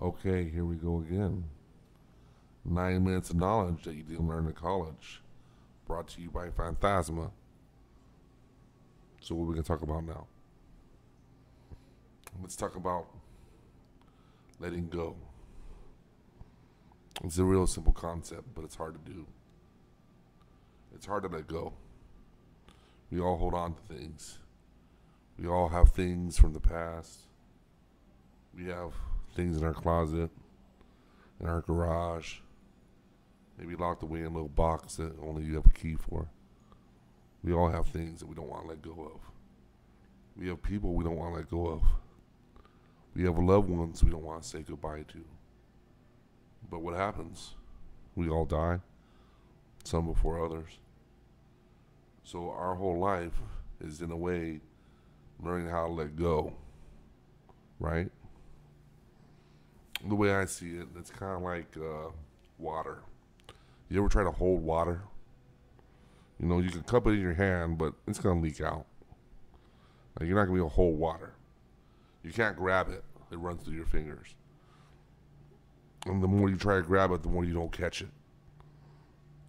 Okay, here we go again. 9 minutes of knowledge that you didn't learn in college. Brought to you by Phantasma. So what we gonna talk about now? Let's talk about letting go. It's a real simple concept, but it's hard to do. It's hard to let go. We all hold on to things. We all have things from the past. We have things in our closet, in our garage, maybe locked away in a little box that only you have a key for. We all have things that we don't want to let go of. We have people we don't want to let go of. We have loved ones we don't want to say goodbye to. But what happens? We all die, some before others. So our whole life is, in a way, learning how to let go, right? The way I see it, it's kind of like water. You ever try to hold water? You know, you can cup it in your hand, but it's going to leak out. Like, you're not going to be able to hold water. You can't grab it. It runs through your fingers. And the more you try to grab it, the more you don't catch it.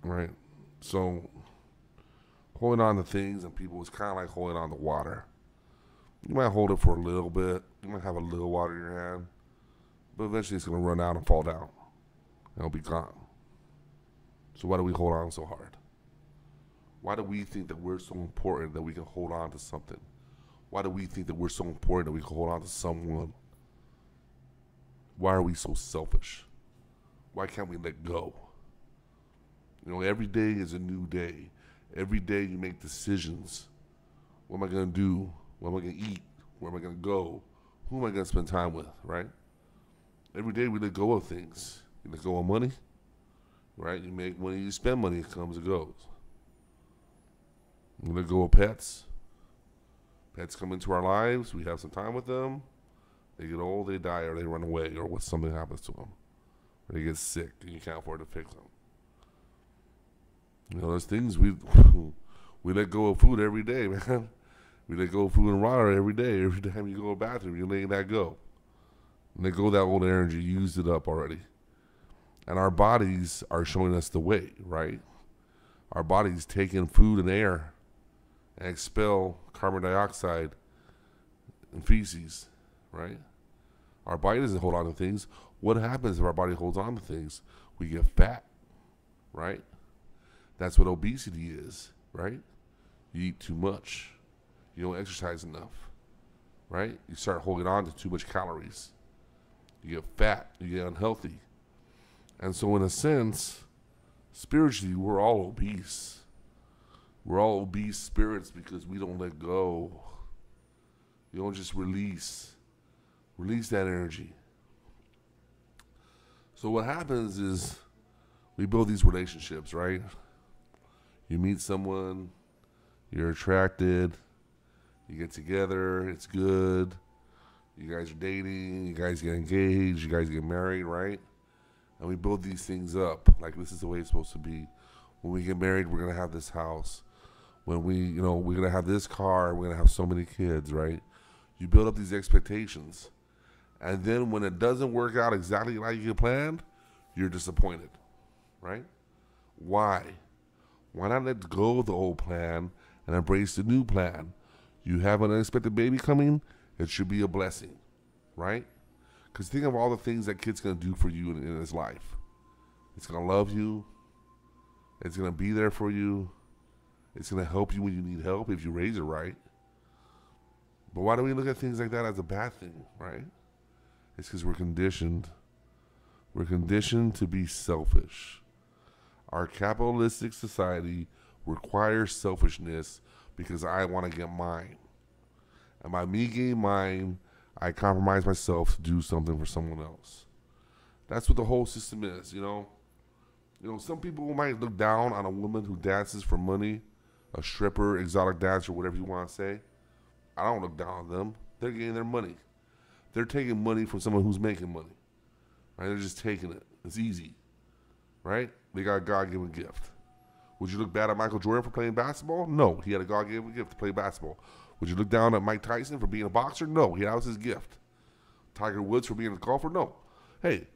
Right? So, holding on to things and people is kind of like holding on to water. You might hold it for a little bit. You might have a little water in your hand. But eventually it's going to run out and fall down. And it'll be gone. So why do we hold on so hard? Why do we think that we're so important that we can hold on to something? Why do we think that we're so important that we can hold on to someone? Why are we so selfish? Why can't we let go? You know, every day is a new day. Every day you make decisions. What am I going to do? What am I going to eat? Where am I going to go? Who am I going to spend time with, right? Every day we let go of things. You let go of money, right? You make money, you spend money, it comes and goes. You let go of pets. Pets come into our lives, we have some time with them. They get old, they die, or they run away, or what something happens to them. Or they get sick, and you can't afford to fix them. You know, there's things we let go of food every day, man. We let go of food and water every day. Every time you go to the bathroom, you're letting that go. And let go of that old energy, you used it up already. And our bodies are showing us the way, right? Our bodies take in food and air and expel carbon dioxide and feces, right? Our body doesn't hold on to things. What happens if our body holds on to things? We get fat, right? That's what obesity is, right? You eat too much. You don't exercise enough, right? You start holding on to too much calories. You get fat. You get unhealthy. And so in a sense, spiritually, we're all obese. We're all obese spirits because we don't let go. You don't just release that energy. So what happens is we build these relationships, right? You meet someone, you're attracted, you get together, it's good. You guys are dating, you guys get engaged, you guys get married, right? And we build these things up. Like, this is the way it's supposed to be. When we get married, we're going to have this house. When we're going to have this car, we're going to have so many kids, right? You build up these expectations. And then when it doesn't work out exactly like you planned, you're disappointed, right? Why? Why not let go of the old plan and embrace the new plan? You have an unexpected baby coming, it should be a blessing, right? Because think of all the things that kid's going to do for you in his life. It's going to love you. It's going to be there for you. It's going to help you when you need help if you raise it right. But why do we look at things like that as a bad thing, right? It's because we're conditioned. We're conditioned to be selfish. Our capitalistic society requires selfishness because I want to get mine. And by me getting mine, I compromise myself to do something for someone else. That's what the whole system is, you know? You know, some people might look down on a woman who dances for money, a stripper, exotic dancer, whatever you want to say. I don't look down on them. They're getting their money. They're taking money from someone who's making money. Right? They're just taking it. It's easy. Right? They got a God-given gift. Would you look bad at Michael Jordan for playing basketball? No. He had a God-given gift to play basketball. Would you look down at Mike Tyson for being a boxer? No. That was his gift. Tiger Woods for being a golfer? No. Hey,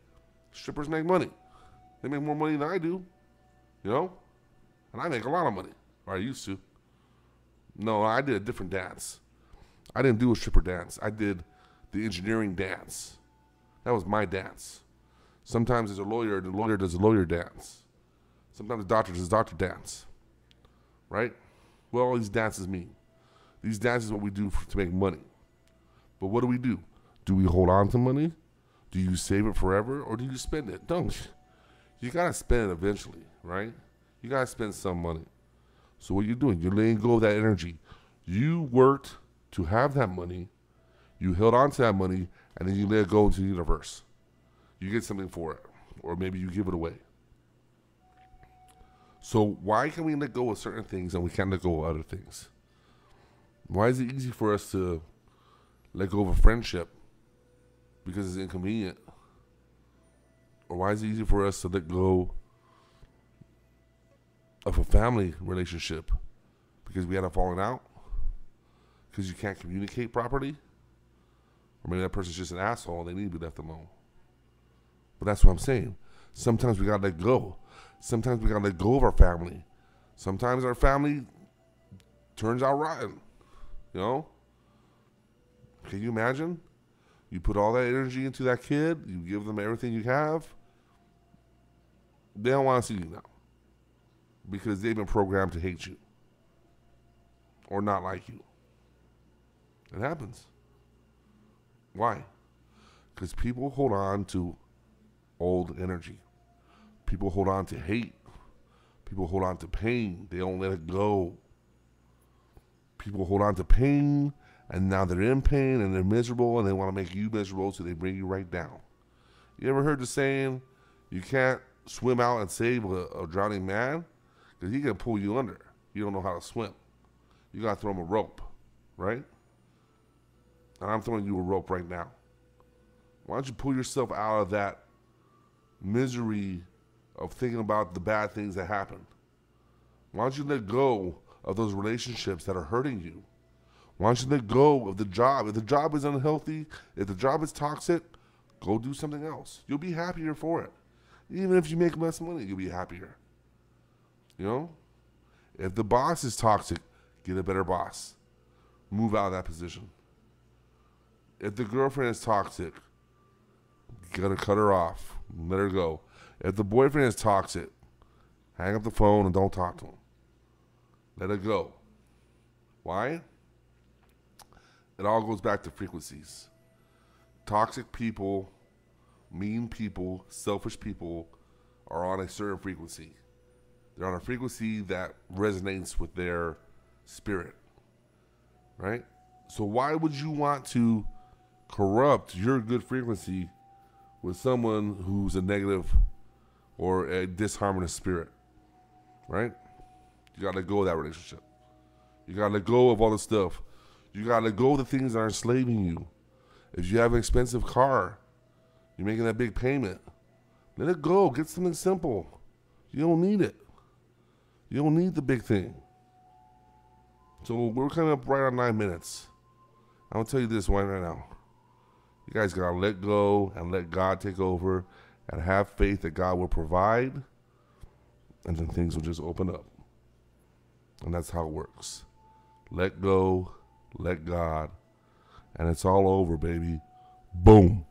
strippers make money. They make more money than I do, you know? And I make a lot of money, or I used to. No, I did a different dance. I didn't do a stripper dance. I did the engineering dance. That was my dance. Sometimes as a lawyer, the lawyer does a lawyer dance. Sometimes the doctor does a doctor dance. Right? What all these dances mean? These dances are what we do to make money. But what do? Do we hold on to money? Do you save it forever, or do you spend it? Don't. You gotta spend it eventually, right? You gotta spend some money. So what you're doing, you're letting go of that energy. You worked to have that money. You held on to that money, and then you let it go into the universe. You get something for it, or maybe you give it away. So why can we let go of certain things and we can't let go of other things? Why is it easy for us to let go of a friendship because it's inconvenient? Or why is it easy for us to let go of a family relationship because we had a falling out? Because you can't communicate properly? Or maybe that person's just an asshole and they need to be left alone. But that's what I'm saying. Sometimes we gotta let go. Sometimes we gotta let go of our family. Sometimes our family turns out rotten. You know? Can you imagine? You put all that energy into that kid, you give them everything you have, they don't want to see you now. Because they've been programmed to hate you. Or not like you. It happens. Why? Because people hold on to old energy. People hold on to hate. People hold on to pain. They don't let it go. People hold on to pain, and now they're in pain, and they're miserable, and they want to make you miserable, so they bring you right down. You ever heard the saying, you can't swim out and save a drowning man? Because he can pull you under. You don't know how to swim. You got to throw him a rope, right? And I'm throwing you a rope right now. Why don't you pull yourself out of that misery of thinking about the bad things that happened? Why don't you let go of those relationships that are hurting you? Why don't you let go of the job? If the job is unhealthy, if the job is toxic, go do something else. You'll be happier for it. Even if you make less money, you'll be happier. You know? If the boss is toxic, get a better boss. Move out of that position. If the girlfriend is toxic, you gotta cut her off. Let her go. If the boyfriend is toxic, hang up the phone and don't talk to him. Let it go. Why? It all goes back to frequencies. Toxic people, mean people, selfish people are on a certain frequency. They're on a frequency that resonates with their spirit. Right? So why would you want to corrupt your good frequency with someone who's a negative or a disharmonious spirit? Right? You gotta let go of that relationship. You gotta let go of all the stuff. You gotta let go of the things that are enslaving you. If you have an expensive car, you're making that big payment, let it go. Get something simple. You don't need it. You don't need the big thing. So we're coming up right on 9 minutes. I'm gonna tell you this right now. You guys gotta let go and let God take over and have faith that God will provide, and then things will just open up. And that's how it works. Let go, let God, and it's all over, baby. Boom.